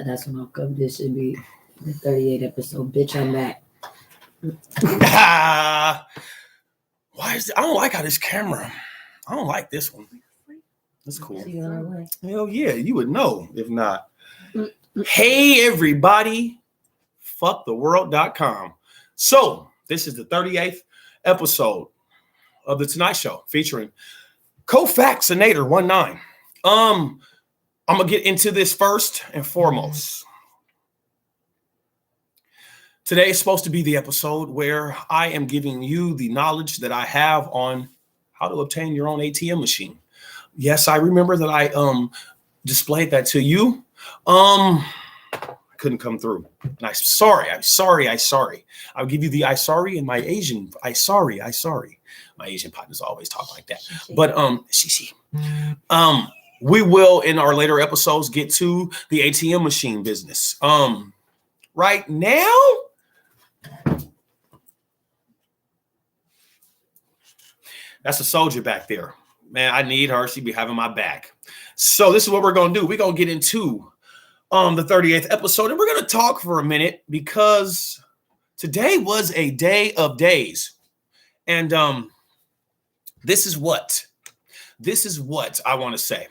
That's when I'll come. This should be the 38th episode. Bitch, I'm back. Why is it? I don't like how this camera. I don't like this one. That's cool. Hell yeah, you would know if not. Hey everybody, fucktheworld.com. So this is the 38th episode of the Tonight Show featuring COLFAX-19. I'm gonna get into this first and foremost. Today is supposed to be the episode where I am giving you the knowledge that I have on how to obtain your own ATM machine. Yes, I remember that I displayed that to you. I couldn't come through. And I'm sorry. I'll give you the I sorry and my Asian I sorry. My Asian partners always talk like that. But we will in our later episodes get to the ATM machine business. Right now, that's a soldier back there. Man, I need her. She be having my back. So this is what we're going to do. We're going to get into the 38th episode, and we're going to talk for a minute because today was a day of days. And this is what I want to say.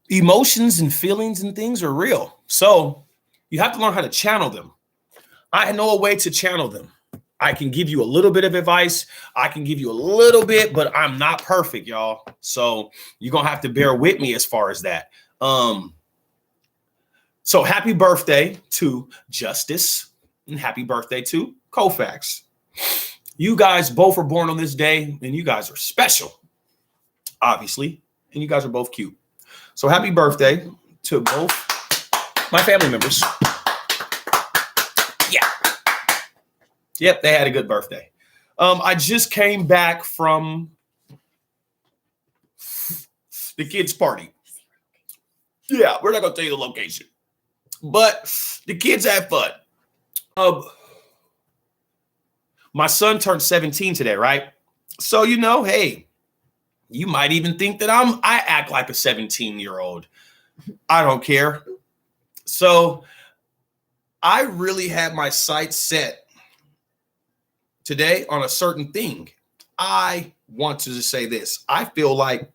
Emotions and feelings and things are real. So you have to learn how to channel them. I know a way to channel them. I can give you a little bit of advice. I can give you a little bit, but I'm not perfect, y'all. So you're going to have to bear with me as far as that. So happy birthday to Justice and happy birthday to COLFAX. You guys both were born on this day and you guys are special, obviously, and you guys are both cute. So happy birthday to both my family members. Yeah. Yep, they had a good birthday. I just came back from the kids' party. Yeah, we're not going to tell you the location. But the kids had fun. My son turned 17 today, right? So, hey, you might even think that I act like a 17-year-old. I don't care. So I really had my sights set today on a certain thing. I want to just say this. I feel like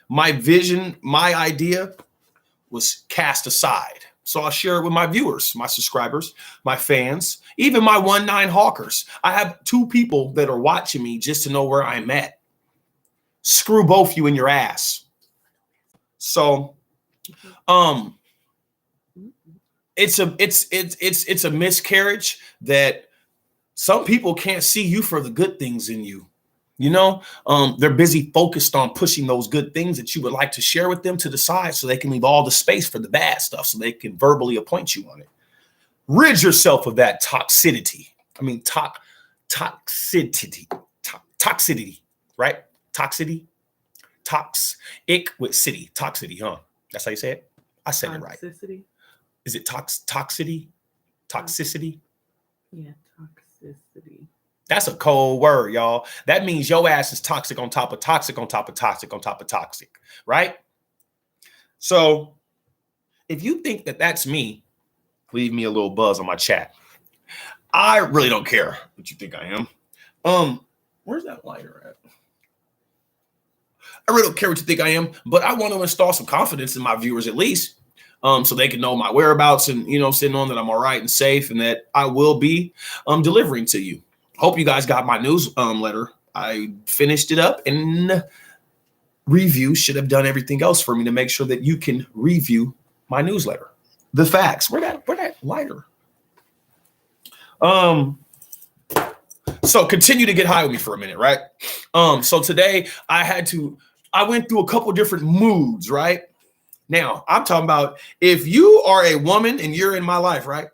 my vision, my idea was cast aside. So I'll share it with my viewers, my subscribers, my fans, even my 1-9 hawkers. I have 2 people that are watching me just to know where I'm at. Screw both you in your ass. So, it's a miscarriage that some people can't see you for the good things in you. They're busy focused on pushing those good things that you would like to share with them to the side so they can leave all the space for the bad stuff so they can verbally appoint you on it. Rid yourself of that toxicity. Toxicity, right? Toxicity. Toxic with city. Toxicity, huh? That's how you say it? I said it right. Is it toxicity? Toxicity? Yeah, toxicity. That's a cold word, y'all. That means your ass is toxic on top of toxic on top of toxic on top of toxic, right? So if you think that that's me, leave me a little buzz on my chat. I really don't care what you think I am. Where's that lighter at? I really don't care what you think I am, but I want to install some confidence in my viewers at least. So they can know my whereabouts and, sitting on that I'm all right and safe and that I will be delivering to you. Hope you guys got my news letter. I finished it up and review should have done everything else for me to make sure that you can review my newsletter. The facts. Where that lighter? So continue to get high with me for a minute, right? So today I went through a couple different moods, right? Now, I'm talking about if you are a woman and you're in my life, right?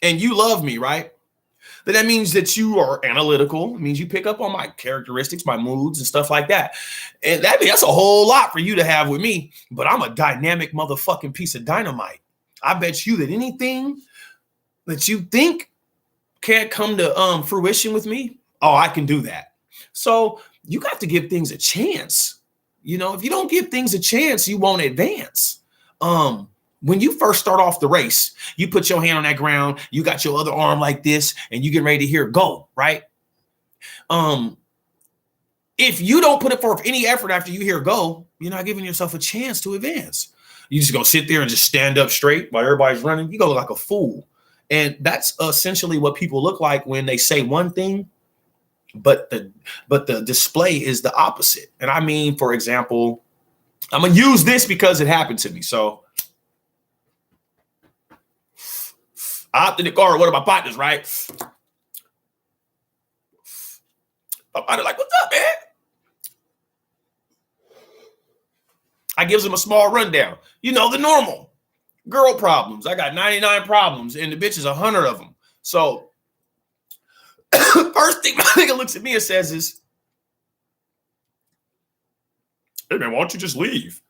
And you love me, right? Then that means that you are analytical. It means you pick up on my characteristics, my moods and stuff like that. And that's a whole lot for you to have with me. But I'm a dynamic motherfucking piece of dynamite. I bet you that anything that you think can't come to fruition with me, oh, I can do that. So you got to give things a chance. You know, if you don't give things a chance, you won't advance. When you first start off the race, you put your hand on that ground, you got your other arm like this, and you get ready to hear go, right? If you don't put forth any effort after you hear go, you're not giving yourself a chance to advance. You just gonna sit there and just stand up straight while everybody's running. You go look like a fool. And that's essentially what people look like when they say one thing, but the display is the opposite. And I mean, for example, I'm gonna use this because it happened to me. So I hopped in the car with one of my partners, right? My partner like, what's up, man? I gives him a small rundown. You know, the normal girl problems. I got 99 problems and the bitch is 100 of them. So first thing my nigga looks at me and says is, hey man, why don't you just leave?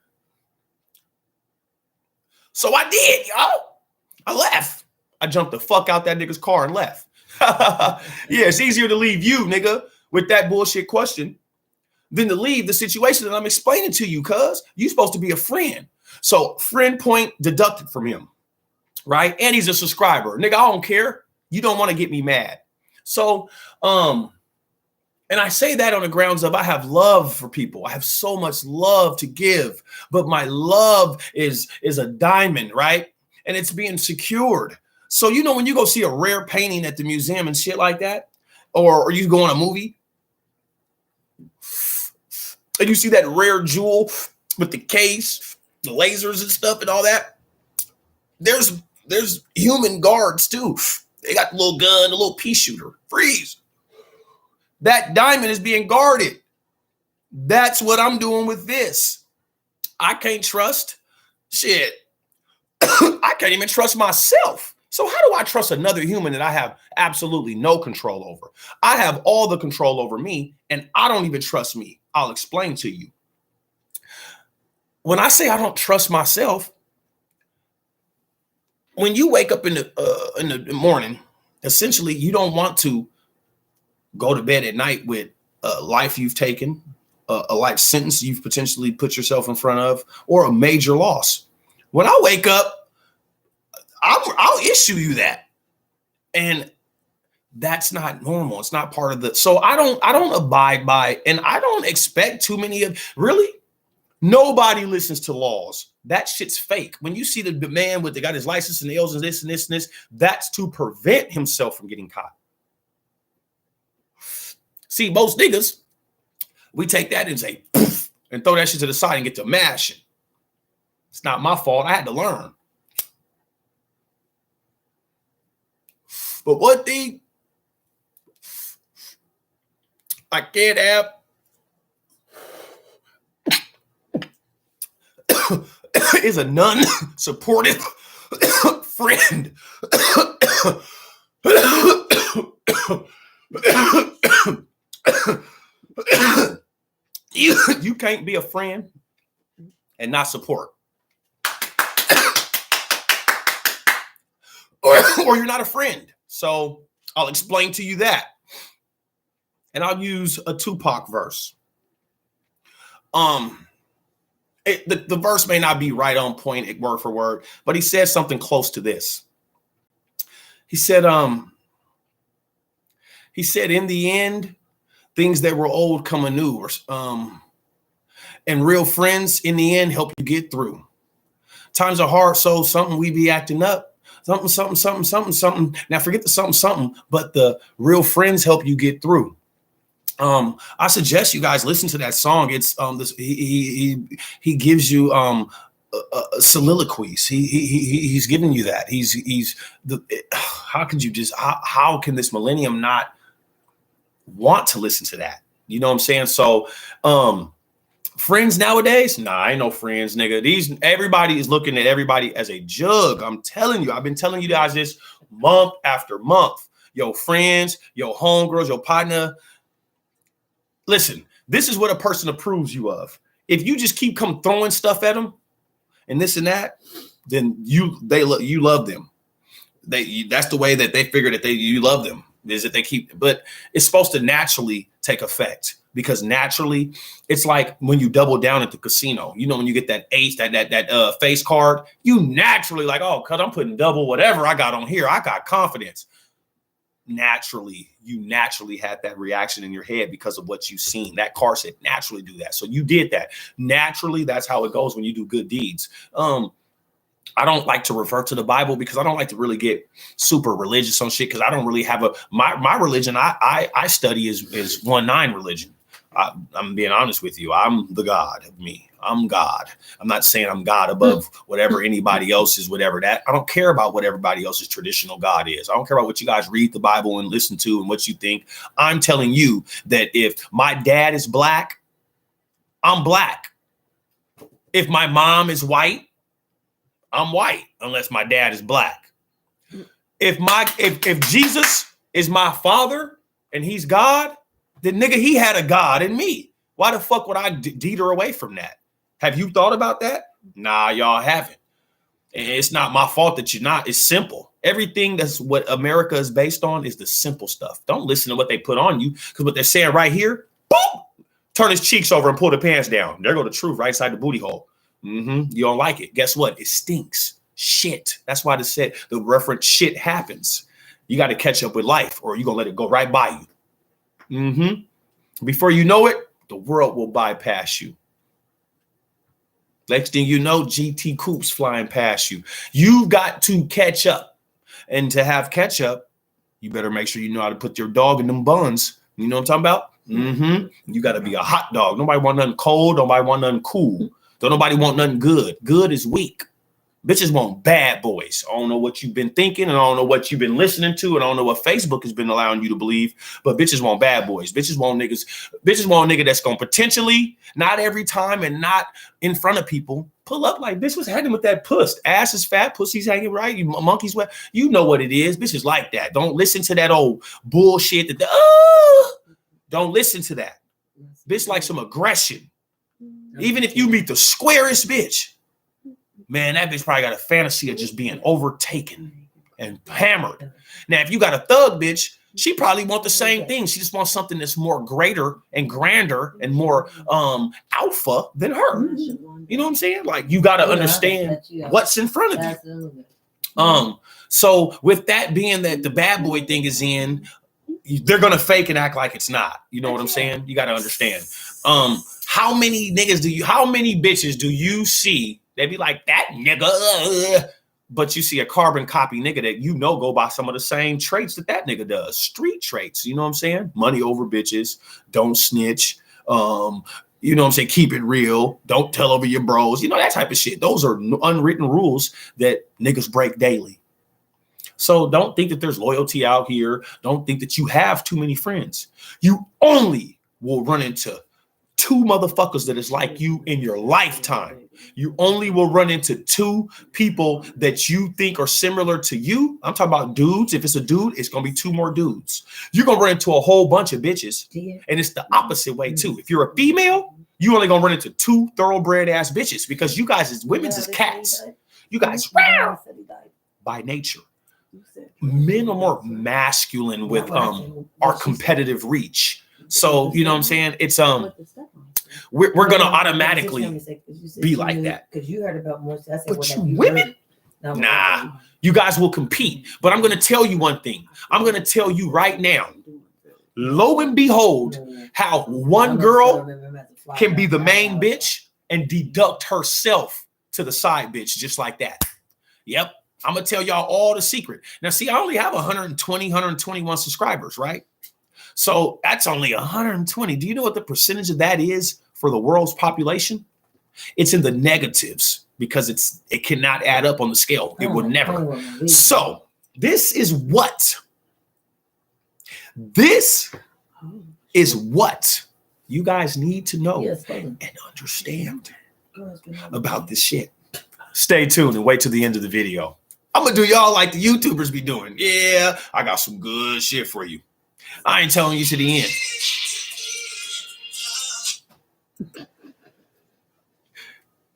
So I did, y'all. I left. I jumped the fuck out that nigga's car and left. Yeah, it's easier to leave you, nigga, with that bullshit question than to leave the situation that I'm explaining to you, cuz you're supposed to be a friend. So friend point deducted from him, right? And he's a subscriber. Nigga, I don't care. You don't want to get me mad. So, and I say that on the grounds of I have love for people. I have so much love to give, but my love is a diamond, right? And it's being secured. So, you know, when you go see a rare painting at the museum and shit like that, or you go on a movie and you see that rare jewel with the case, the lasers and stuff and all that, there's human guards too. They got the little gun, the little pea shooter. Freeze. That diamond is being guarded. That's what I'm doing with this. I can't trust shit. I can't even trust myself. So how do I trust another human that I have absolutely no control over? I have all the control over me, and I don't even trust me. I'll explain to you. When I say I don't trust myself, when you wake up in the morning, essentially you don't want to go to bed at night with a life you've taken, a life sentence you've potentially put yourself in front of, or a major loss. When I wake up, I'll issue you that. And that's not normal. It's not part of the, so I don't abide by, and I don't expect too many of, really, nobody listens to laws. That shit's fake. When you see the man with, they got his license and nails and this and this and this, that's to prevent himself from getting caught. See, most niggas, we take that and say, poof, and throw that shit to the side and get to mashing. It's not my fault. I had to learn. But one thing I can't have is a non-supportive friend. You can't be a friend and not support. Or you're not a friend. So I'll explain to you that. And I'll use a Tupac verse. The verse may not be right on point word for word, but he said something close to this. He said, in the end, things that were old come anew, and real friends in the end help you get through. Times are hard, so something we be acting up. Something. Now forget the something, but the real friends help you get through. I suggest you guys listen to that song. It's he gives you soliloquies. He's giving you that. How can this millennium not want to listen to that? You know what I'm saying? So friends nowadays, nah, ain't no friends, nigga. Everybody is looking at everybody as a jug. I'm telling you, I've been telling you guys this month after month. Your friends, your homegirls, your partner. Listen, this is what a person approves you of. If you just keep throwing stuff at them and this and that, then you love them. That's the way that they figure that you love them. is that they keep, but it's supposed to naturally take effect, because naturally it's like when you double down at the casino, you know, when you get that ace, that face card, you naturally like, oh, cause I'm putting double whatever I got on here. I got confidence. You naturally had that reaction in your head because of what you've seen. That card said naturally do that. So you did that. Naturally, that's how it goes when you do good deeds. I don't like to refer to the Bible because I don't like to really get super religious on shit, because I don't really have my religion I study is 1-9 religion. I'm being honest with you. I'm the God of me. I'm God. I'm not saying I'm God above whatever anybody else is, whatever that. I don't care about what everybody else's traditional God is. I don't care about what you guys read the Bible and listen to and what you think. I'm telling you that if my dad is black, I'm black. If my mom is white, I'm white, unless my dad is black. If Jesus is my father and he's God, then nigga, he had a God in me. Why the fuck would I deter away from that? Have you thought about that? Nah, y'all haven't. And it's not my fault that you're not. It's simple. Everything that's what America is based on is the simple stuff. Don't listen to what they put on you, because what they're saying right here, boom, turn his cheeks over and pull the pants down. There go the truth right inside the booty hole. You don't like it. Guess what? It stinks. Shit. That's why the reference shit happens. You got to catch up with life, or you're going to let it go right by you. Before you know it, the world will bypass you. Next thing you know, GT coupes flying past you. You've got to catch up. And to have catch up, you better make sure you know how to put your dog in them buns. You know what I'm talking about? You got to be a hot dog. Nobody want nothing cold. Nobody want nothing cool. Don't nobody want nothing good. Good is weak. Bitches want bad boys. I don't know what you've been thinking, and I don't know what you've been listening to, and I don't know what Facebook has been allowing you to believe, but bitches want bad boys. Bitches want niggas. Bitches want a nigga that's going to potentially, not every time and not in front of people, pull up like, bitch, what's happening with that puss? Ass is fat, pussy's hanging right, you monkeys wet. You know what it is. Bitches like that. Don't listen to that old bullshit. Don't listen to that. Bitch like some aggression. Even if you meet the squarest bitch, man, that bitch probably got a fantasy of just being overtaken and hammered. Now, if you got a thug bitch, she probably want the same thing. She just wants something that's more greater and grander and more alpha than her. You know what I'm saying? Like, you got to understand what's in front of you. So with that being that the bad boy thing is in, they're going to fake and act like it's not. You know what I'm saying? You got to understand. How many bitches do you see? They be like, that nigga, but you see a carbon copy nigga that you know go by some of the same traits that nigga does. Street traits, you know what I'm saying? Money over bitches, don't snitch, you know what I'm saying? Keep it real, don't tell over your bros, you know, that type of shit. Those are unwritten rules that niggas break daily. So don't think that there's loyalty out here. Don't think that you have too many friends. You only will run into 2 motherfuckers that is like you in your lifetime. You only will run into 2 people that you think are similar to you. I'm talking about dudes. If it's a dude, it's going to be 2 more dudes. You're going to run into a whole bunch of bitches. And it's the opposite way too. If you're a female, you only going to run into 2 thoroughbred ass bitches, because you guys as women's as cats. You guys by nature. Men are more masculine with our competitive reach. So, you know what I'm saying? It's we're gonna automatically be like that. Because you heard about more. But you women, nah, you guys will compete. But I'm gonna tell you one thing. I'm gonna tell you right now. Lo and behold, how one girl can be the main bitch and deduct herself to the side bitch just like that. Yep. I'm gonna tell y'all all the secret. Now, see, I only have 121 subscribers, right? So that's only 120. Do you know what the percentage of that is for the world's population? It's in the negatives, because it cannot add up on the scale. It will never. So this is what you guys need to know and understand about this shit. Stay tuned and wait till the end of the video. I'm gonna do y'all like the YouTubers be doing. Yeah, I got some good shit for you. I ain't telling you to the end.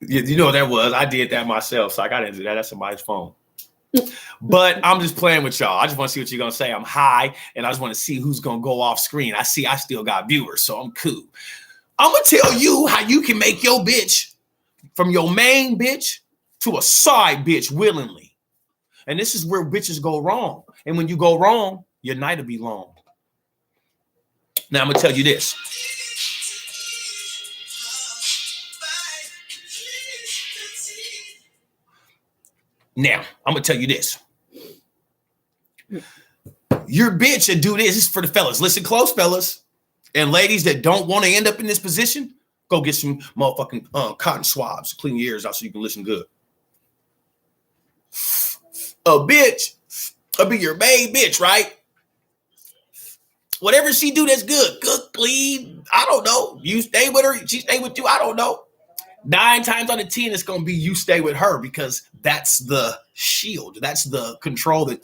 You know what that was? I did that myself, so I got into that. That's somebody's phone. But I'm just playing with y'all. I just want to see what you're gonna say. I'm high, and I just want to see who's gonna go off screen. I see I still got viewers, so I'm cool. I'm gonna tell you how you can make your bitch from your main bitch to a side bitch willingly. And this is where bitches go wrong. And when you go wrong, your night will be long. Now I'm gonna tell you this. Now I'm gonna tell you this. Your bitch and do this. This is for the fellas. Listen close, fellas. And ladies that don't want to end up in this position, go get some motherfucking cotton swabs. Clean your ears out so you can listen good. A bitch, I'll be your main bitch, right? Whatever she do that's good. Cook, clean, I don't know. You stay with her, she stay with you, I don't know. 9 times out of 10, it's going to be you stay with her because that's the shield. That's the control that,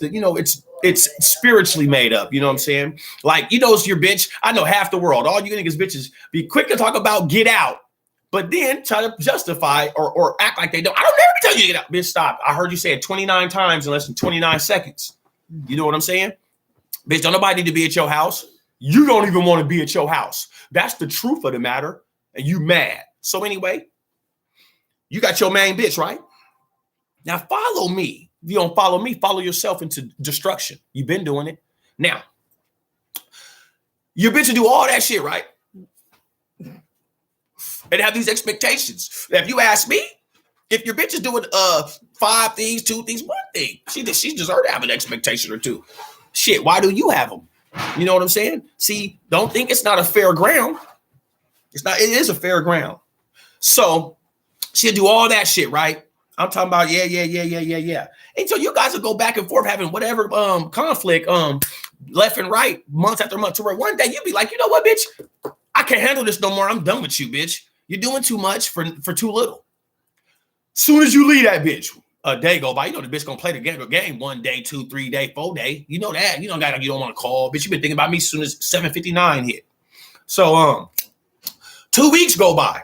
it's spiritually made up. You know what I'm saying? Like, it's your bitch. I know half the world. All you niggas bitches be quick to talk about get out, but then try to justify or act like they don't. I don't ever tell you to get out. Bitch, stop. I heard you say it 29 times in less than 29 seconds. You know what I'm saying? Bitch, don't nobody need to be at your house. You don't even want to be at your house. That's the truth of the matter. And you mad. So anyway, you got your main bitch, right? Now follow me. If you don't follow me, follow yourself into destruction. You've been doing it. Now, your bitch will do all that shit, right? And have these expectations. Now, if you ask me, if your bitch is doing 5 things, 2 things, 1 thing, she deserves to have an expectation or 2. Shit, why do you have them? You know what I'm saying? See, don't think it's not a fair ground. It's not. It is a fair ground. So she'll do all that shit, right? I'm talking about yeah. And so you guys will go back and forth having whatever conflict left and right, month after month, to where one day you'll be like, you know what, bitch? I can't handle this no more. I'm done with you, bitch. You're doing too much for too little. Soon as you leave that bitch, a day go by, the bitch gonna play the game 1 day, 2, 3 day, 4 day. You know that. You don't want to call. Bitch, you been thinking about me as soon as 7:59 hit. So 2 weeks go by.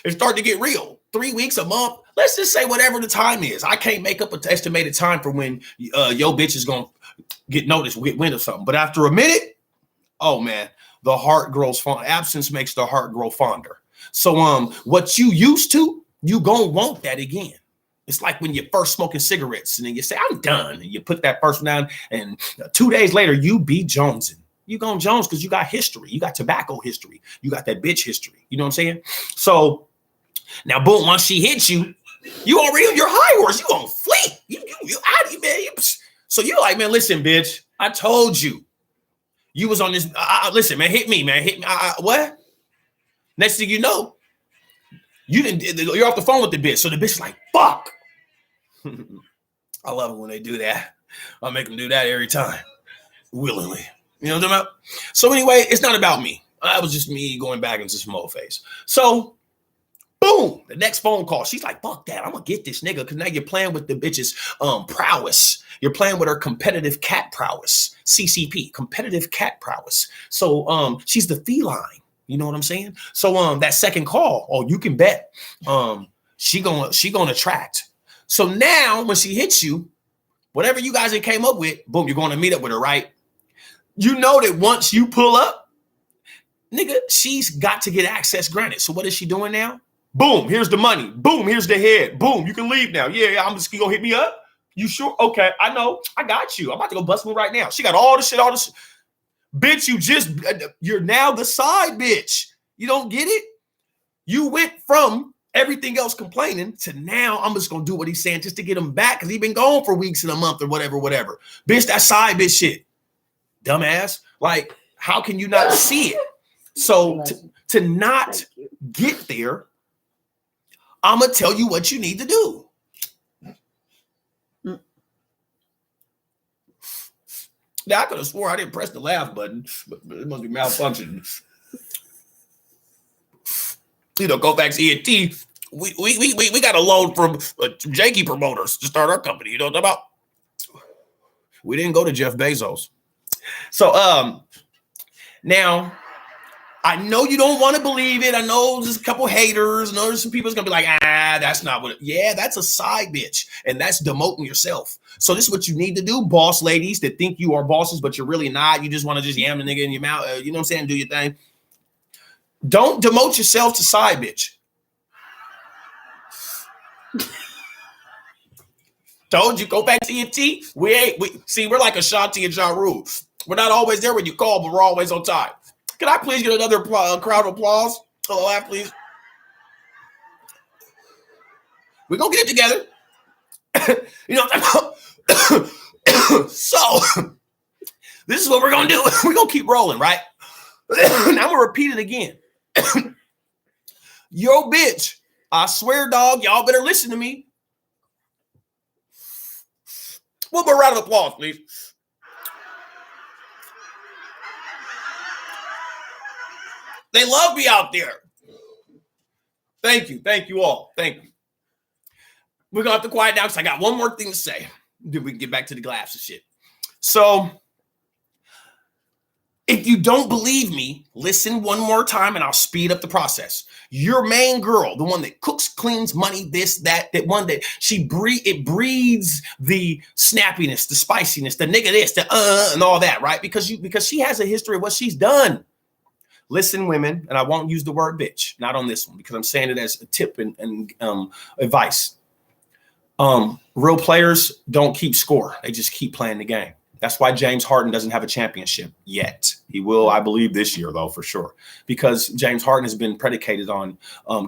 It start to get real. 3 weeks, a month. Let's just say whatever the time is. I can't make up an estimated time for when your bitch is gonna get noticed, get wind of something. But after a minute, oh man, the heart grows fond. Absence makes the heart grow fonder. So what you used to, you gonna want that again. It's like when you're first smoking cigarettes and then you say, I'm done. And you put that first one down and 2 days later, you be jonesing. You going Jones because you got history. You got tobacco history. You got that bitch history. You know what I'm saying? So now, boom, once she hits you, you already on your high horse. You gonna flee. You out of here, man. So you're like, man, listen, bitch. I told you. You was on this. Listen, man, hit me, man. Hit me. What? Next thing you know, you're off the phone with the bitch. So the bitch is like, fuck. I love it when they do that. I'll make them do that every time. Willingly. You know what I'm talking about? So anyway, it's not about me. That was just me going back into some old phase. So, boom, the next phone call. She's like, fuck that. I'm going to get this nigga because now you're playing with the bitch's prowess. You're playing with her competitive cat prowess. CCP, competitive cat prowess. So she's the feline. You know what I'm saying? So that second call, oh, you can bet she gonna attract. So now when she hits you, whatever you guys came up with, boom, you're going to meet up with her, right? You know that once you pull up, nigga, she's got to get access granted. So what is she doing now? Boom, here's the money. Boom, here's the head. Boom, you can leave now. Yeah, I'm just gonna hit me up. You sure? Okay, I know. I got you. I'm about to go bust me right now. She got all the shit. Bitch, you're now the side bitch. You don't get it? You went from everything else complaining to now I'm just gonna do what he's saying just to get him back because he's been gone for weeks and a month or whatever. Bitch, that side bitch shit. Dumbass. Like, how can you not see it? So to not get there, I'm gonna tell you what you need to do. Now, I could have swore I didn't press the laugh button, but it must be malfunctioning. COLFAX-19, we got a loan from janky promoters to start our company. You know what I'm talking about? We didn't go to Jeff Bezos. So now I know you don't want to believe it. I know there's a couple haters. I know there's some people that's going to be like, that's not what yeah, that's a side bitch. And that's demoting yourself. So this is what you need to do, boss ladies that think you are bosses, but you're really not. You just want to just yam the nigga in your mouth. You know what I'm saying? Do your thing. Don't demote yourself to side bitch. Told you, go back to your T. We we're like Ashanti and Ja Rule. We're not always there when you call, but we're always on time. Can I please get another crowd of applause? Hello, laugh, please. We're going to get it together. You know, so this is what we're going to do. We're going to keep rolling, right? Now I'm going to repeat it again. Yo, bitch, I swear, dog, y'all better listen to me. One more round of applause, please. They love me out there. Thank you. Thank you all. Thank you. We're going to have to quiet down because I got one more thing to say. Then we can get back to the glass and shit. So, if you don't believe me, listen one more time and I'll speed up the process. Your main girl, the one that cooks, cleans, money, this, that one that it breeds the snappiness, the spiciness, the nigga this, the and all that, right? Because she has a history of what she's done. Listen, women, and I won't use the word bitch, not on this one, because I'm saying it as a tip and advice. Real players don't keep score. They just keep playing the game. That's why James Harden doesn't have a championship yet. He will, I believe, this year, though, for sure. Because James Harden has been predicated on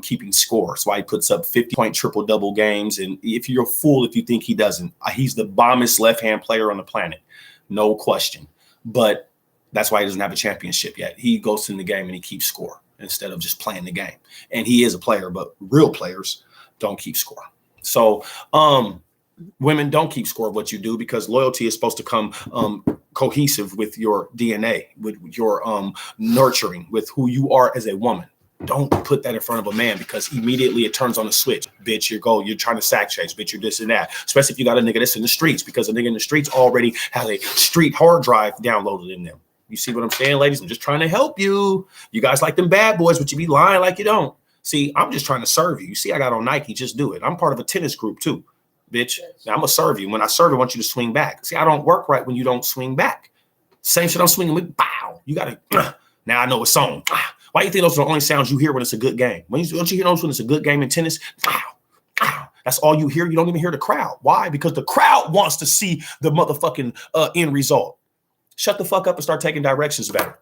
keeping score. That's why he puts up 50-point triple-double games. And if you're a fool if you think he doesn't, he's the bombest left-hand player on the planet. No question. But that's why he doesn't have a championship yet. He goes in the game and he keeps score instead of just playing the game. And he is a player, but real players don't keep score. So, women don't keep score of what you do because loyalty is supposed to come cohesive with your DNA, with your nurturing, with who you are as a woman. Don't put that in front of a man because immediately it turns on a switch. Bitch, you're trying to sack chase. Bitch, you're this and that. Especially if you got a nigga that's in the streets because a nigga in the streets already has a street hard drive downloaded in them. You see what I'm saying, ladies? I'm just trying to help you. You guys like them bad boys, but you be lying like you don't. See, I'm just trying to serve you. You see, I got on Nike. Just do it. I'm part of a tennis group too. Bitch, now I'm gonna serve you. When I serve, I want you to swing back. See, I don't work right when you don't swing back. Same shit I'm swinging with. Bow. You gotta. Now I know it's on. Why do you think those are the only sounds you hear when it's a good game? Don't you hear those when it's a good game in tennis? Bow. That's all you hear. You don't even hear the crowd. Why? Because the crowd wants to see the motherfucking end result. Shut the fuck up and start taking directions better.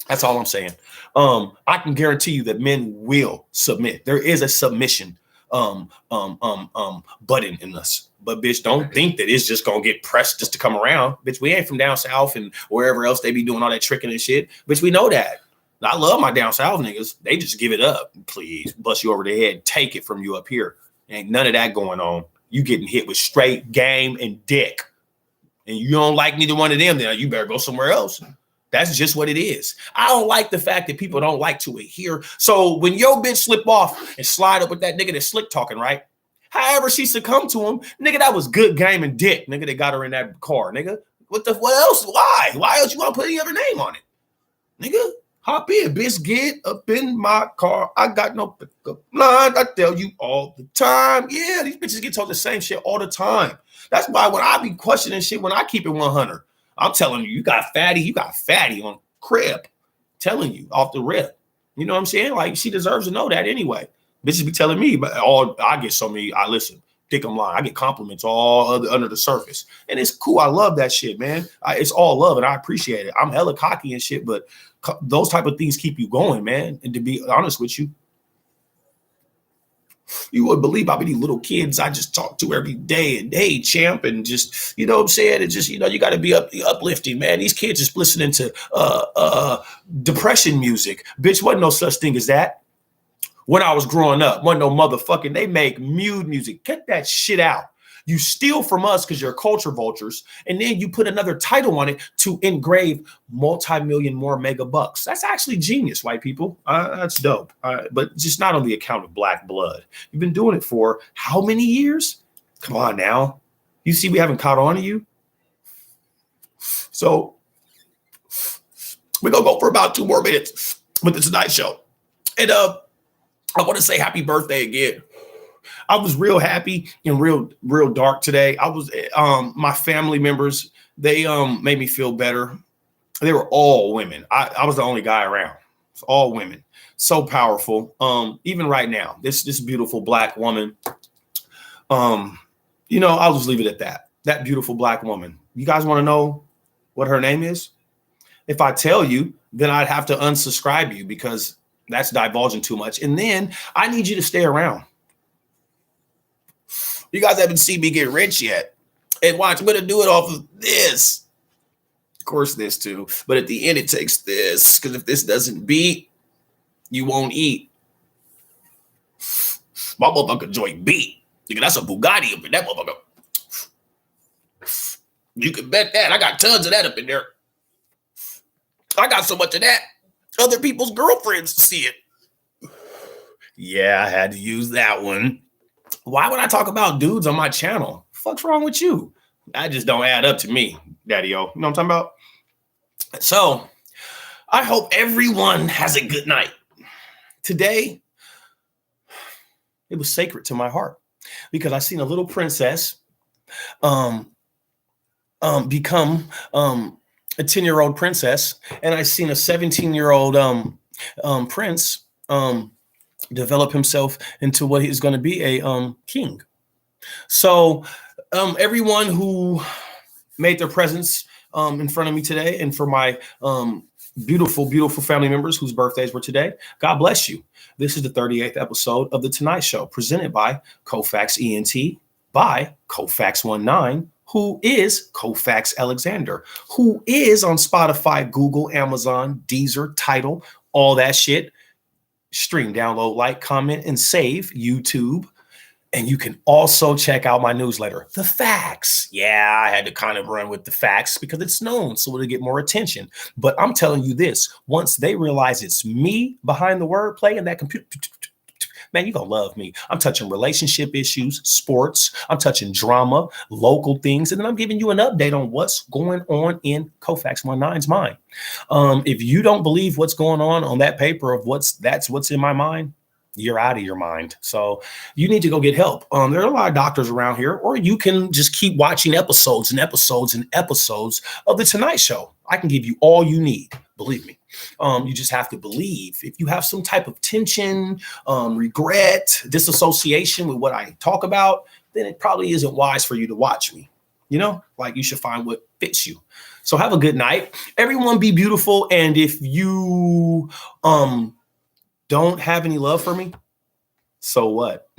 That's all I'm saying. I can guarantee you that men will submit. There is a submission button in us. But bitch, don't think that it's just gonna get pressed just to come around. Bitch, we ain't from down south and wherever else they be doing all that tricking and shit. Bitch, we know that. I love my down south niggas. They just give it up. Please, bust you over the head, take it from you up here. Ain't none of that going on. You getting hit with straight game and dick. And you don't like neither one of them, then you better go somewhere else. That's just what it is. I don't like the fact that people don't like to adhere. So when your bitch slip off and slide up with that nigga that's slick talking, right? However she succumbed to him, nigga, that was good game and dick. Nigga, they got her in that car, nigga. What else? Why? Why else you want to put any other name on it? Nigga, hop in, bitch, get up in my car. I got no pickup line. I tell you all the time. Yeah, these bitches get told the same shit all the time. That's why when I be questioning shit, when I keep it 100, I'm telling you, you got fatty on crib. Telling you off the rip. You know what I'm saying? Like, she deserves to know that anyway. Bitches be telling me, but I get so many, I listen, think I'm lying. I get compliments all under the surface. And it's cool. I love that shit, man. It's all love and I appreciate it. I'm hella cocky and shit, but those type of things keep you going, man. And to be honest with you, you wouldn't believe how many little kids I just talk to every day and hey, champ, and just, you know what I'm saying? And just, you know, you got to be uplifting, man. These kids just listening to depression music. Bitch, wasn't no such thing as that. When I was growing up, wasn't no motherfucking, they make mood music. Get that shit out. You steal from us because you're culture vultures, and then you put another title on it to engrave multi-million more mega bucks. That's actually genius, white people. That's dope. But just not on the account of black blood. You've been doing it for how many years? Come on now. You see we haven't caught on to you? So we're going to go for about 2 more minutes. with the Tonight Show. And I want to say happy birthday again. I was real happy and real dark today. I was my family members, they made me feel better. They were all women. I was the only guy around. It's all women. So powerful. Even right now, this beautiful black woman. I'll just leave it at that. That beautiful black woman. You guys want to know what her name is? If I tell you, then I'd have to unsubscribe you because that's divulging too much. And then I need you to stay around. You guys haven't seen me get rich yet. And watch, I'm going to do it off of this. Of course, this too. But at the end, it takes this. Because if this doesn't beat, you won't eat. My motherfucker joint beat. Nigga, that's a Bugatti up in that motherfucker. You can bet that. I got tons of that up in there. I got so much of that. Other people's girlfriends see it. Yeah, I had to use that one. Why would I talk about dudes on my channel? Fuck's wrong with you? That just don't add up to me, Daddy-o. You know what I'm talking about? So, I hope everyone has a good night. Today, it was sacred to my heart because I seen a little princess become a 10-year-old princess, and I seen a 17-year-old prince develop himself into what he's going to be a king. So everyone who made their presence in front of me today, and for my beautiful family members whose birthdays were today, God bless you. This is the 38th episode of The Tonight Show, presented by COLFAX-19 by COLFAX-19, who is Colfax Alexander, who is on Spotify, Google, Amazon, Deezer, Tidal, all that shit. Stream, download, like, comment, and save YouTube. And you can also check out my newsletter, The Facts. Yeah, I had to kind of run with the facts because it's known, so it'll get more attention. But I'm telling you this, once they realize it's me behind the wordplay and that computer, man, you're going to love me. I'm touching relationship issues, sports. I'm touching drama, local things. And then I'm giving you an update on what's going on in COLFAX-19's mind. If you don't believe what's going on that paper of what's in my mind, you're out of your mind. So you need to go get help. There are a lot of doctors around here, or you can just keep watching episodes and episodes and episodes of The Tonight Show. I can give you all you need. Believe me. You just have to believe. If you have some type of tension, regret, disassociation with what I talk about, then it probably isn't wise for you to watch me. Like you should find what fits you. So have a good night. Everyone be beautiful. And if you don't have any love for me, so what?